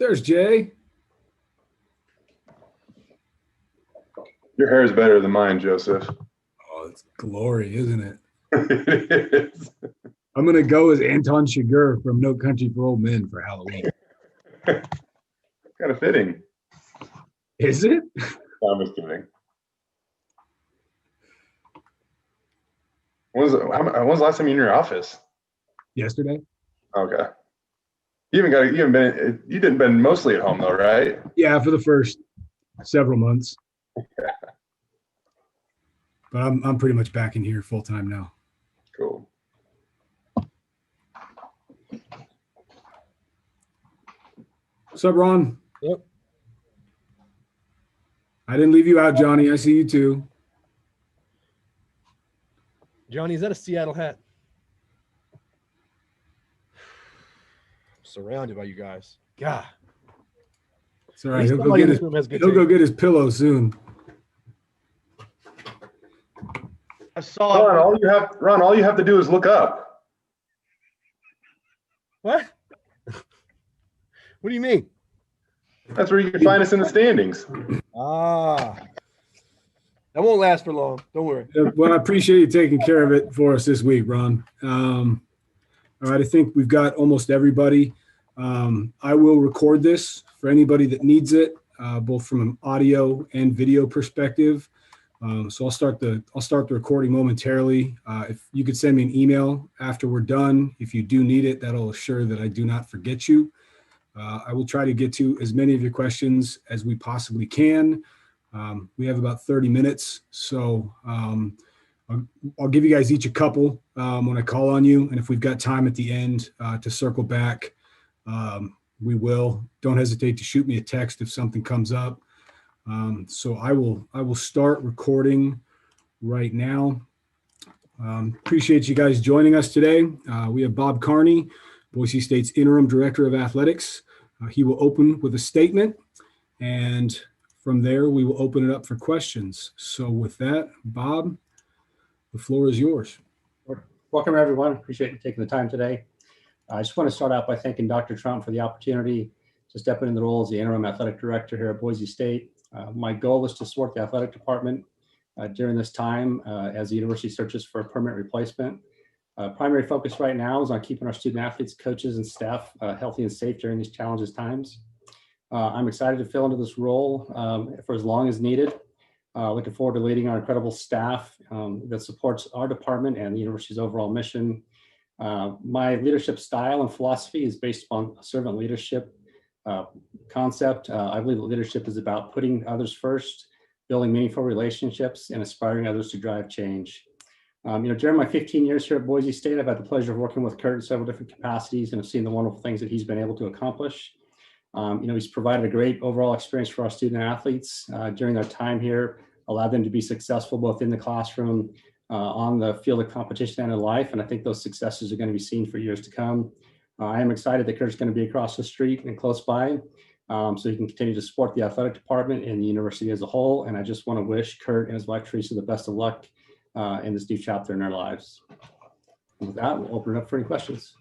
There's Jay. Your hair is better than mine, Joseph. Oh, it's glory, isn't it? It is. I'm going to go as Anton Chigurh from No Country for Old Men for Halloween. Kind of fitting. Is it? No, I'm just kidding. When was the last time you were in your office? Yesterday. Okay. You didn't been mostly at home though, right? Yeah, for the first several months. Yeah. But I'm pretty much back in here full time now. Cool. What's up, Ron? Yep. I didn't leave you out, Johnny. I see you too. Johnny, is that a Seattle hat? Surrounded by you guys. God. It's all right. He'll go get his pillow soon. I saw Ron, all you have to do is look up. What? What do you mean? That's where you can find us in the standings. Ah. That won't last for long. Don't worry. Well, I appreciate you taking care of it for us this week, Ron. All right, I think we've got almost everybody. I will record this for anybody that needs it, both from an audio and video perspective. So I'll start the recording momentarily. If you could send me an email after we're done, if you do need it, that'll assure that I do not forget you. I will try to get to as many of your questions as we possibly can. We have about 30 minutes, so I'll give you guys each a couple when I call on you, and if we've got time at the end to circle back, we will. Don't hesitate to shoot me a text if something comes up. So I will start recording right now. Appreciate you guys joining us today. We have Bob Carney, Boise State's interim director of athletics. He will open with a statement, and from there we will open it up for questions. So with that, Bob, the floor is yours. Welcome, everyone. Appreciate you taking the time today. I just want to start out by thanking Dr. Trump for the opportunity to step into the role as the interim athletic director here at Boise State. My goal is to support the athletic department during this time as the university searches for a permanent replacement. Primary focus right now is on keeping our student athletes, coaches, and staff healthy and safe during these challenges times. I'm excited to fill into this role for as long as needed. Looking forward to leading our incredible staff that supports our department and the university's overall mission. My leadership style and philosophy is based upon a servant leadership concept. I believe that leadership is about putting others first, building meaningful relationships, and inspiring others to drive change. During my 15 years here at Boise State, I've had the pleasure of working with Curt in several different capacities and have seen the wonderful things that he's been able to accomplish. He's provided a great overall experience for our student athletes during their time here, allowed them to be successful both in the classroom, on the field of competition and in life. And I think those successes are going to be seen for years to come. I am excited that Curt's going to be across the street and close by, so he can continue to support the athletic department and the university as a whole. And I just want to wish Curt and his wife Teresa the best of luck in this new chapter in their lives. And with that, we'll open it up for any questions.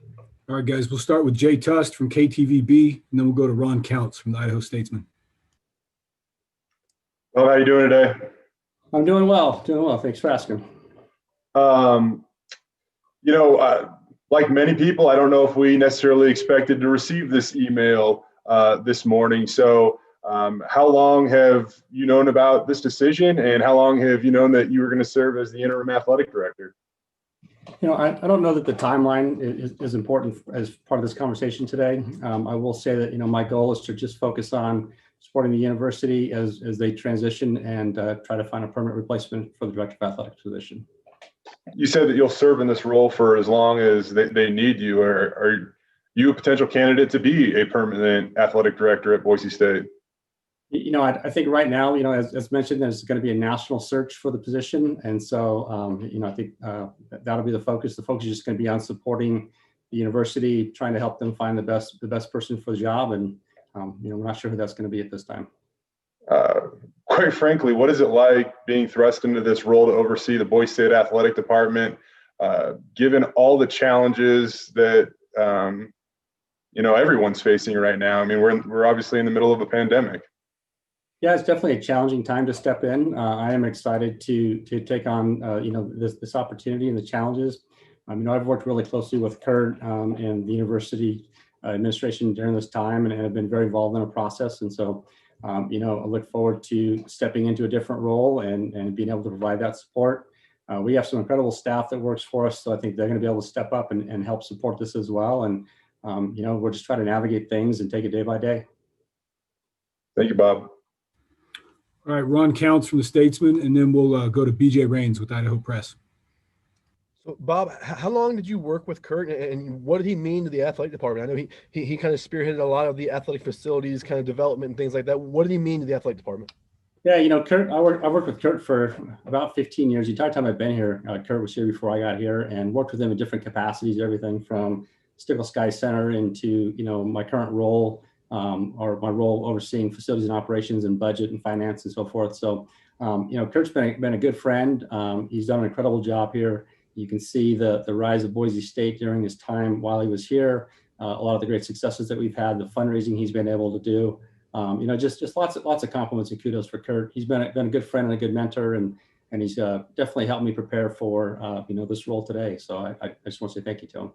All right, guys, we'll start with Jay Tust from KTVB, and then we'll go to Ron Counts from the Idaho Statesman. Well, how are you doing today? I'm doing well. Thanks for asking. Like many people, I don't know if we necessarily expected to receive this email this morning. So how long have you known about this decision, and how long have you known that you were going to serve as the interim athletic director? I don't know that the timeline is important as part of this conversation today. I will say that, my goal is to just focus on supporting the university as they transition and try to find a permanent replacement for the director of athletics position. You said that you'll serve in this role for as long as they need you. Are you a potential candidate to be a permanent athletic director at Boise State? I think right now, as mentioned, there's going to be a national search for the position. And so, I think that'll be the focus. The focus is just going to be on supporting the university, trying to help them find the best person for the job. And, we're not sure who that's going to be at this time. Quite frankly, what is it like being thrust into this role to oversee the Boise State athletic department, given all the challenges that everyone's facing right now. I mean, we're obviously in the middle of a pandemic. Yeah, it's definitely a challenging time to step in. I am excited to take on this opportunity and the challenges. I've worked really closely with Curt and the university administration during this time, and have been very involved in the process. And so, I look forward to stepping into a different role and being able to provide that support. We have some incredible staff that works for us, so I think they're going to be able to step up and help support this as well. And we're just trying to navigate things and take it day by day. Thank you, Bob. All right, Ron Counts from the Statesman, and then we'll go to BJ Rains with Idaho Press. So, Bob, how long did you work with Curt, and what did he mean to the athletic department? I know he kind of spearheaded a lot of the athletic facilities kind of development and things like that. What did he mean to the athletic department? Yeah, Curt, I worked with Curt for about 15 years. The entire time I've been here, Curt was here before I got here, and worked with him in different capacities, everything from Stueckle Sky Center into, my current role, or my role overseeing facilities and operations and budget and finance and so forth. So, Curt's been a good friend. He's done an incredible job here. You can see the rise of Boise State during his time while he was here. A lot of the great successes that we've had, the fundraising he's been able to do. Just lots of compliments and kudos for Curt. He's been a good friend and a good mentor, and he's definitely helped me prepare for this role today. So I just want to say thank you to him.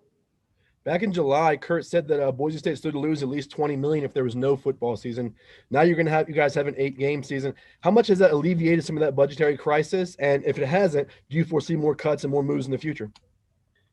Back in July, Curt said that Boise State stood to lose at least $20 million if there was no football season. Now you guys have an 8-game season. How much has that alleviated some of that budgetary crisis? And if it hasn't, do you foresee more cuts and more moves in the future?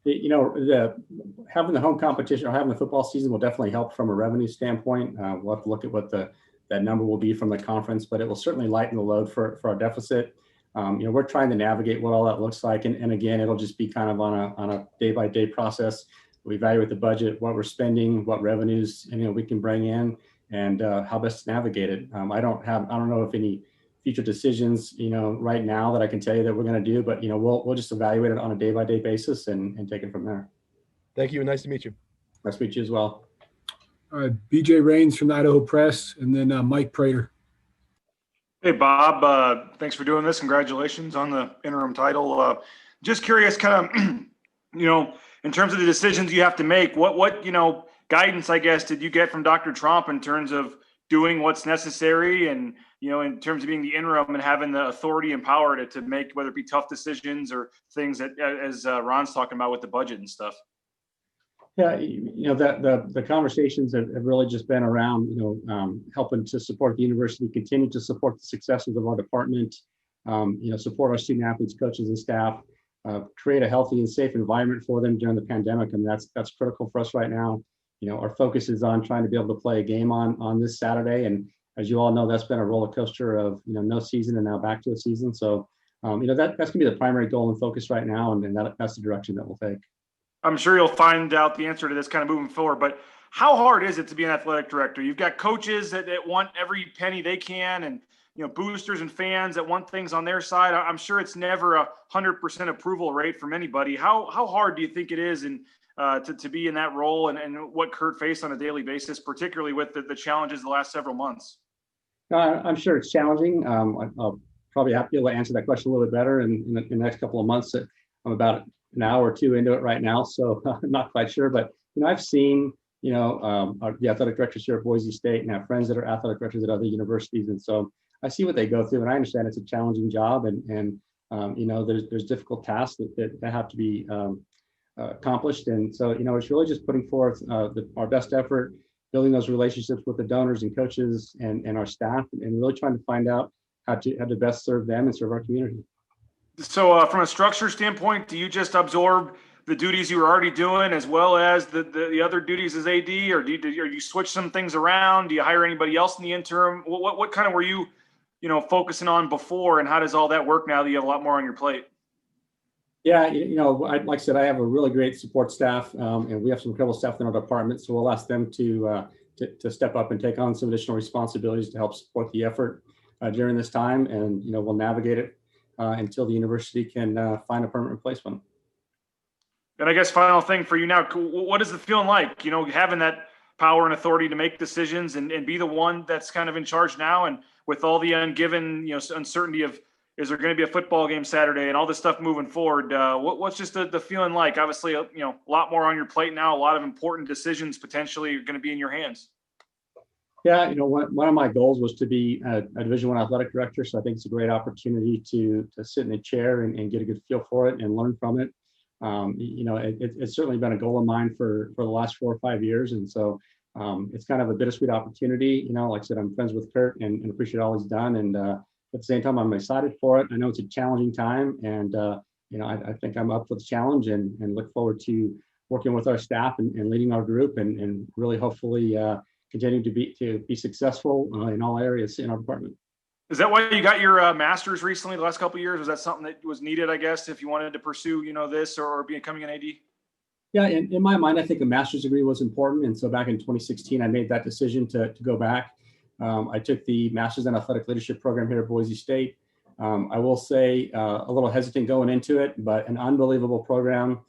Having the home competition or having the football season will definitely help from a revenue standpoint. We'll have to look at what that number will be from the conference, but it will certainly lighten the load for our deficit. We're trying to navigate what all that looks like, and again, it'll just be kind of on a day-by-day process. We evaluate the budget, what we're spending, what revenues we can bring in, and how best to navigate it. I don't know if any future decisions right now that I can tell you that we're going to do, but we'll just evaluate it on a day-by-day basis and take it from there. Thank you, and nice to meet you. Nice to meet you as well. All right, BJ Rains from the Idaho Press, and then Mike Prater. Hey, Bob. Thanks for doing this. Congratulations on the interim title. Just curious, kind of, in terms of the decisions you have to make, what guidance, I guess, did you get from Dr. Trump in terms of doing what's necessary and, in terms of being the interim and having the authority and power to make, whether it be tough decisions or things that, as Ron's talking about with the budget and stuff? Yeah, the conversations have really just been around, helping to support the university, continue to support the successes of our department, support our student athletes, coaches, and staff, create a healthy and safe environment for them during the pandemic. I mean, that's critical for us right now. Our focus is on trying to be able to play a game on this Saturday. And as you all know, that's been a roller coaster of, no season and now back to a season. So, that's going to be the primary goal and focus right now. And that's the direction that we'll take. I'm sure you'll find out the answer to this kind of moving forward, but how hard is it to be an athletic director? You've got coaches that want every penny they can, and boosters and fans that want things on their side. I'm sure it's never 100% approval rate from anybody. How hard do you think it is to be in that role, and what Curt faced on a daily basis, particularly with the challenges the last several months? I'm sure it's challenging. I'll probably have to be able to answer that question a little bit better in the next couple of months. I'm about an hour or two into it right now, so I'm not quite sure. But I've seen the athletic directors here at Boise State, and have friends that are athletic directors at other universities, and so I see what they go through, and I understand it's a challenging job, and there's difficult tasks that have to be accomplished, and so it's really just putting forth our best effort, building those relationships with the donors and coaches and our staff, and really trying to find out how to best serve them and serve our community. So from a structure standpoint, do you just absorb the duties you were already doing as well as the other duties as AD, or do you switch some things around? Do you hire anybody else in the interim? What kind of were you focusing on before, and how does all that work now that you have a lot more on your plate? Yeah, like I said, I have a really great support staff, and we have some incredible staff in our department, so we'll ask them to step up and take on some additional responsibilities to help support the effort during this time, and we'll navigate it until the university can find a permanent replacement. And I guess final thing for you now, what is the feeling like, having that power and authority to make decisions and be the one that's kind of in charge now, and with all the ungiven, uncertainty of Is there going to be a football game Saturday and all this stuff moving forward? What's just the feeling like? Obviously, a lot more on your plate now. A lot of important decisions potentially are going to be in your hands. Yeah, one of my goals was to be a Division I athletic director. So I think it's a great opportunity to sit in a chair and get a good feel for it and learn from it. It's certainly been a goal of mine for the last 4 or 5 years. And so it's kind of a bittersweet opportunity. Like I said, I'm friends with Curt and appreciate all he's done. And at the same time, I'm excited for it. I know it's a challenging time. And, I think I'm up for the challenge and look forward to working with our staff and leading our group and really hopefully continuing to be successul in all areas in our department. Is that why you got your master's recently, the last couple of years? Was that something that was needed, I guess, if you wanted to pursue, this or becoming an AD? Yeah, in my mind, I think a master's degree was important. And so back in 2016, I made that decision to go back. I took the Master's in Athletic Leadership program here at Boise State. I will say a little hesitant going into it, but an unbelievable program.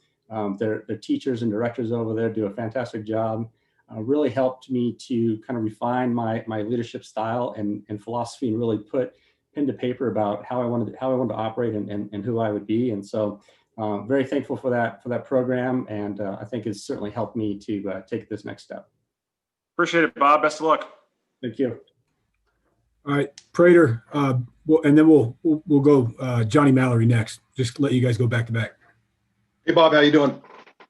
Their teachers and directors over there do a fantastic job. Really helped me to kind of refine my leadership style and philosophy and really put pen to paper about how I wanted to operate and who I would be. And so very thankful for that program. And I think it's certainly helped me to take this next step. Appreciate it, Bob. Best of luck. Thank you. All right, Prater, and then we'll go Johnny Mallory next. Just let you guys go back to back. Hey, Bob, how you doing?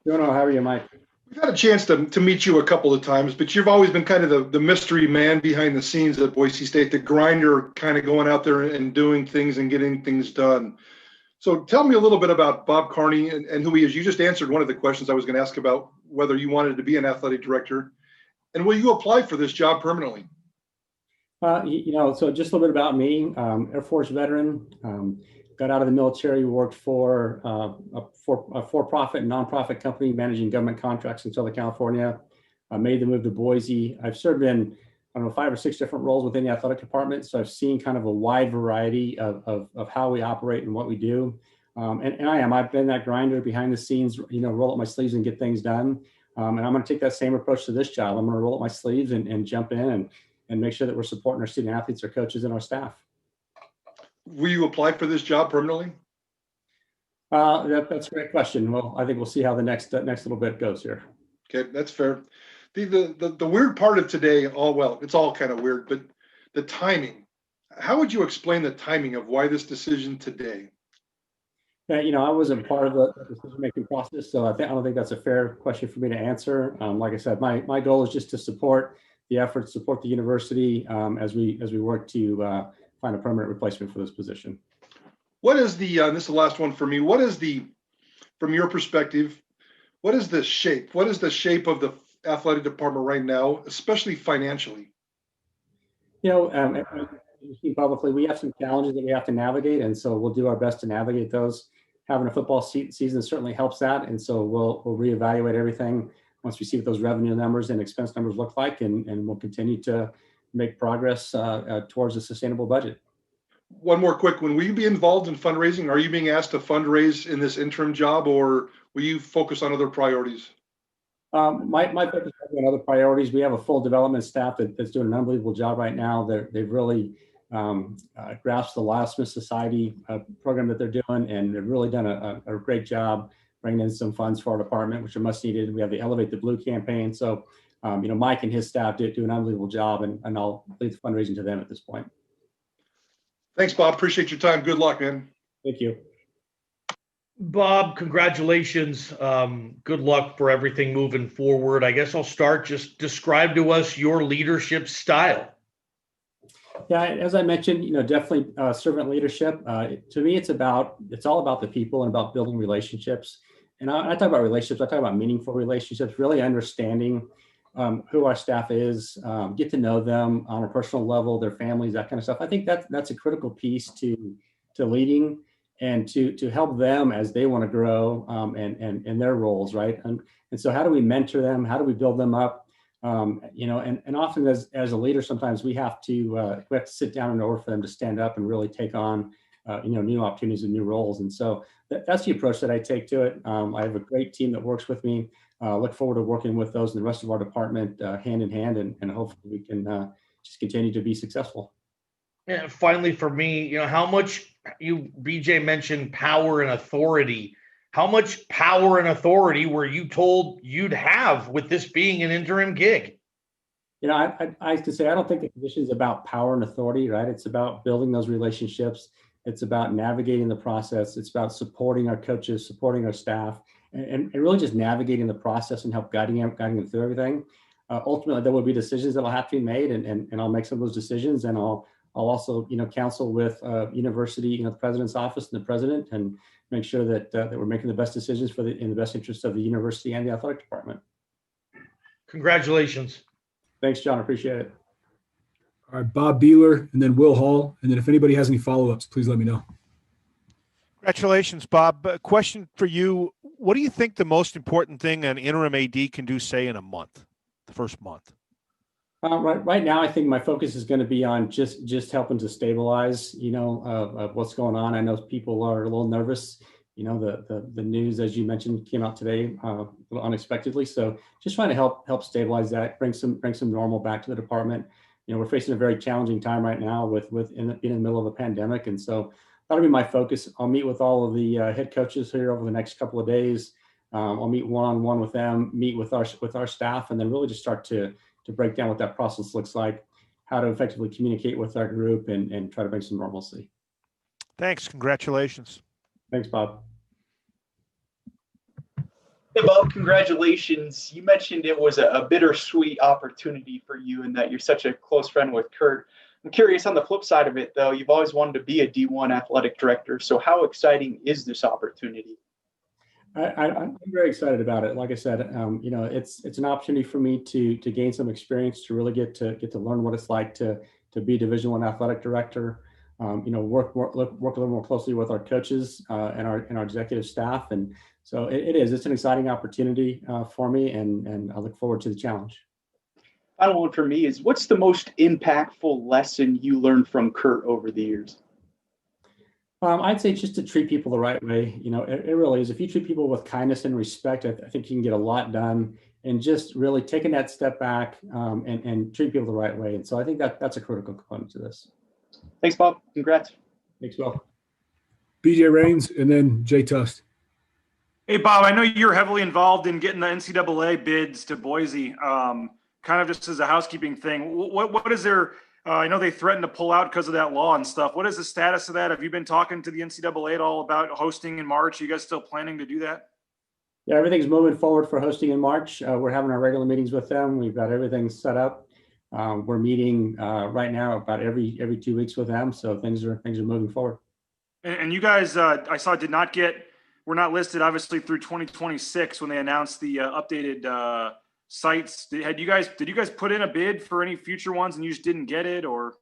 Doing well. How are you, Mike? We've had a chance to meet you a couple of times, but you've always been kind of the mystery man behind the scenes at Boise State, the grinder, kind of going out there and doing things and getting things done. So tell me a little bit about Bob Carney and who he is. You just answered one of the questions I was going to ask about whether you wanted to be an athletic director. And will you apply for this job permanently? So just a little bit about me, Air Force veteran, got out of the military, worked for a for-profit and nonprofit company managing government contracts in Southern California. Made the move to Boise. I've served in, 5 or 6 different roles within the athletic department. So I've seen kind of a wide variety of how we operate and what we do. I've been that grinder behind the scenes, roll up my sleeves and get things done. And I'm going to take that same approach to this job. I'm going to roll up my sleeves and jump in and make sure that we're supporting our student athletes, our coaches, and our staff. Will you apply for this job permanently? That's a great question. Well, I think we'll see how the next little bit goes here. Okay, that's fair. The weird part of today, it's all kind of weird, but the timing. How would you explain the timing of why this decision today? Yeah, I wasn't part of the decision-making process, so I don't think that's a fair question for me to answer. Like I said, my goal is just to support the efforts, support the university as we work to find a permanent replacement for this position. What is this is the last one for me. What is from your perspective, what is the shape? What is the shape of the athletic department right now, especially financially? Publicly, we have some challenges that we have to navigate, and so we'll do our best to navigate those. Having a football season certainly helps that, and so we'll reevaluate everything once we see what those revenue numbers and expense numbers look like, and we'll continue to make progress towards a sustainable budget. One more quick one. Will you be involved in fundraising? Are you being asked to fundraise in this interim job, or will you focus on other priorities? My focus is on other priorities. We have a full development staff that's doing an unbelievable job right now. They've really grasped the Last Society program that they're doing, and they've really done a great job bringing in some funds for our department, which are much needed. We have the Elevate the Blue campaign. So, Mike and his staff do an unbelievable job, and I'll leave the fundraising to them at this point. Thanks, Bob. Appreciate your time. Good luck, man. Thank you. Bob, congratulations. Good luck for everything moving forward. I guess I'll start. Just describe to us your leadership style. Yeah, as I mentioned, definitely servant leadership. To me, it's all about the people and about building relationships. And I talk about relationships. I talk about meaningful relationships, really understanding who our staff is, get to know them on a personal level, their families, that kind of stuff. I think that's a critical piece to leading and to help them as they want to grow and their roles, right? And so how do we mentor them? How do we build them up? And often as a leader, sometimes we have to sit down in order for them to stand up and really take on, new opportunities and new roles. And so that's the approach that I take to it. I have a great team that works with me. Look forward to working with those in the rest of our department hand in hand, and hopefully we can just continue to be successful. And finally, for me, how much BJ mentioned power and authority. How much power and authority were you told you'd have with this being an interim gig? I have to say, I don't think the position is about power and authority, right? It's about building those relationships. It's about navigating the process. It's about supporting our coaches, supporting our staff, and really just navigating the process and help guiding them through everything. Ultimately, there will be decisions that will have to be made, and I'll make some of those decisions, and I'll also, counsel with university, the president's office and the president, and make sure that we're making the best decisions in the best interest of the university and the athletic department. Congratulations. Thanks, John. I appreciate it. All right, Bob Beeler, and then Will Hall. And then if anybody has any follow-ups, please let me know. Congratulations, Bob. A question for you. What do you think the most important thing an interim AD can do, say, in a month, the first month? Right now, I think my focus is going to be on just helping to stabilize, what's going on. I know people are a little nervous. The news, as you mentioned, came out today a little unexpectedly. So just trying to help stabilize that, bring some normal back to the department. We're facing a very challenging time right now with being in the middle of a pandemic, and so that'll be my focus. I'll meet with all of the head coaches here over the next couple of days. I'll meet one-on-one with them, meet with our staff, and then really just start to break down what that process looks like, how to effectively communicate with our group, and try to bring some normalcy. Thanks. Congratulations. Thanks, Bob. Hey, Bob, congratulations. You mentioned it was a bittersweet opportunity for you and that you're such a close friend with Curt. I'm curious, on the flip side of it, though, you've always wanted to be a D1 athletic director. So how exciting is this opportunity? I'm very excited about it. Like I said, it's an opportunity for me to gain some experience, to really get to learn what it's like to be Division I athletic director. Work a little more closely with our coaches and our executive staff, and so it's an exciting opportunity for me, and I look forward to the challenge. Final one for me is, what's the most impactful lesson you learned from Curt over the years? I'd say just to treat people the right way. It really is. If you treat people with kindness and respect, I think you can get a lot done, and just really taking that step back and treat people the right way. And so I think that's a critical component to this. Thanks, Bob. Congrats. Thanks, Will. BJ Rains, and then Jay Tust. Hey, Bob, I know you're heavily involved in getting the NCAA bids to Boise, kind of just as a housekeeping thing. What is there? I know they threatened to pull out because of that law and stuff. What is the status of that? Have you been talking to the NCAA at all about hosting in March? Are you guys still planning to do that? Yeah, everything's moving forward for hosting in March. We're having our regular meetings with them. We've got everything set up. We're meeting right now about every 2 weeks with them. So things are moving forward. And you guys, I saw, were not listed obviously through 2026 when they announced the updated sites. Did you guys put in a bid for any future ones and you just didn't get it, or?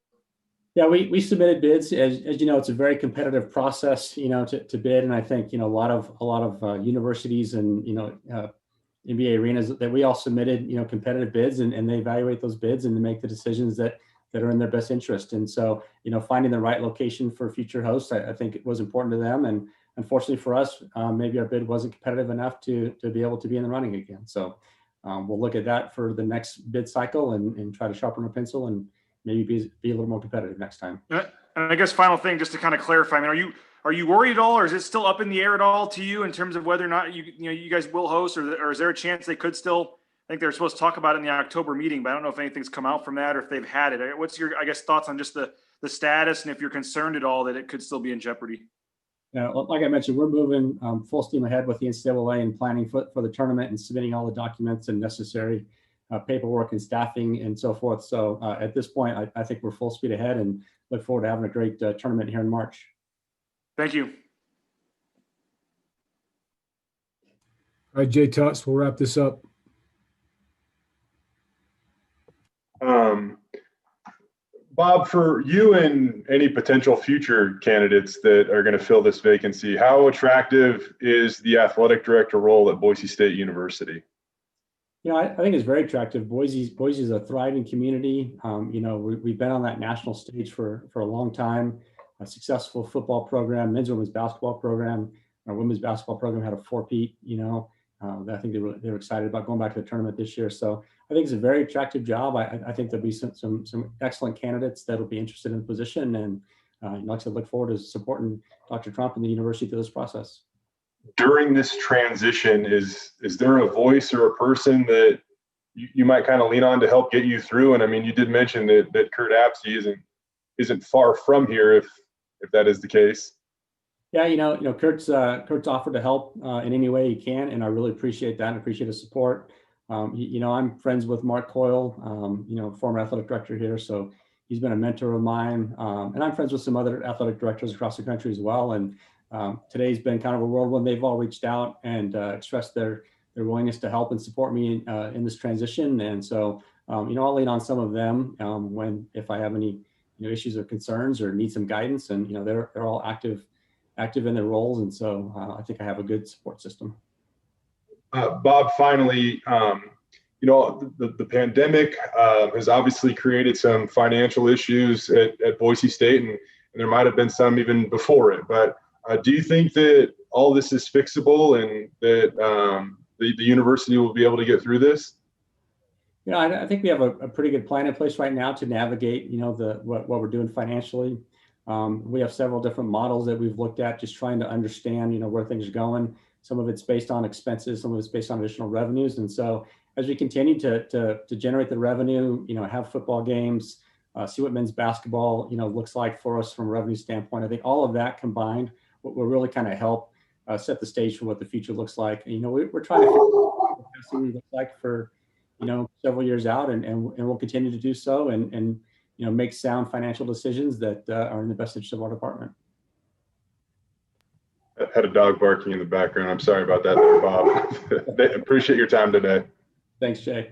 Yeah, we submitted bids. As you know, it's a very competitive process, to bid. And I think, a lot of universities and, NBA arenas that we all submitted, competitive bids, and they evaluate those bids and make the decisions that are in their best interest. And so, finding the right location for future hosts, I think it was important to them. And unfortunately for us, maybe our bid wasn't competitive enough to be able to be in the running again. So we'll look at that for the next bid cycle and try to sharpen our pencil and maybe be a little more competitive next time. And I guess final thing, just to kind of clarify, I mean, are you worried at all, or is it still up in the air at all to you in terms of whether or not you guys will host, or is there a chance they could still? I think they're supposed to talk about it in the October meeting, but I don't know if anything's come out from that or if they've had it. What's your, I guess, thoughts on just the status, and if you're concerned at all that it could still be in jeopardy? Yeah, like I mentioned, we're moving full steam ahead with the NCAA and planning for the tournament and submitting all the documents and necessary paperwork and staffing and so forth. So at this point, I think we're full speed ahead and look forward to having a great tournament here in March. Thank you. All right, Jay Tust, we'll wrap this up. Bob, for you and any potential future candidates that are going to fill this vacancy, how attractive is the athletic director role at Boise State University? I think it's very attractive. Boise is a thriving community. We've been on that national stage for a long time. A successful football program, men's and women's basketball program. Our women's basketball program had a four-peat, I think they were excited about going back to the tournament this year. So I think it's a very attractive job. I think there'll be some excellent candidates that will be interested in the position, and like I said, look forward to supporting Dr. Trump and the university through this process. During this transition, is there a voice or a person that you might kind of lean on to help get you through? And I mean, you did mention that Curt Apsey isn't far from here, if that is the case. Yeah, Curt's offered to help in any way he can, and I really appreciate that and appreciate his support. I'm friends with Mark Coyle, former athletic director here, so he's been a mentor of mine, and I'm friends with some other athletic directors across the country as well. And today's been kind of a whirlwind. They've all reached out and expressed their willingness to help and support me in this transition. And so, I'll lean on some of them if I have any issues or concerns or need some guidance. And they're all active in their roles, and so I think I have a good support system. Bob, finally, the pandemic has obviously created some financial issues at Boise State, and there might have been some even before it. But do you think that all this is fixable and that the university will be able to get through this? I think we have a pretty good plan in place right now to navigate, what we're doing financially. We have several different models that we've looked at, just trying to understand, where things are going. Some of it's based on expenses, some of it's based on additional revenues. And so as we continue to generate the revenue, have football games, see what men's basketball, looks like for us from a revenue standpoint, I think all of that combined will really kind of help set the stage for what the future looks like. And, we're trying to figure out what the capacity looks like for, several years out, and we'll continue to do so and make sound financial decisions that are in the best interest of our department. I had a dog barking in the background. I'm sorry about that there, Bob. Appreciate your time today. Thanks, Jay.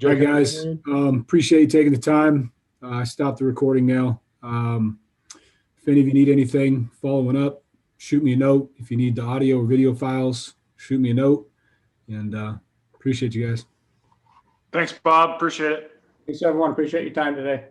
All right, guys. Appreciate you taking the time. I stopped the recording now. If any of you need anything following up, shoot me a note. If you need the audio or video files, shoot me a note. And appreciate you guys. Thanks, Bob. Appreciate it. Thanks, everyone. Appreciate your time today.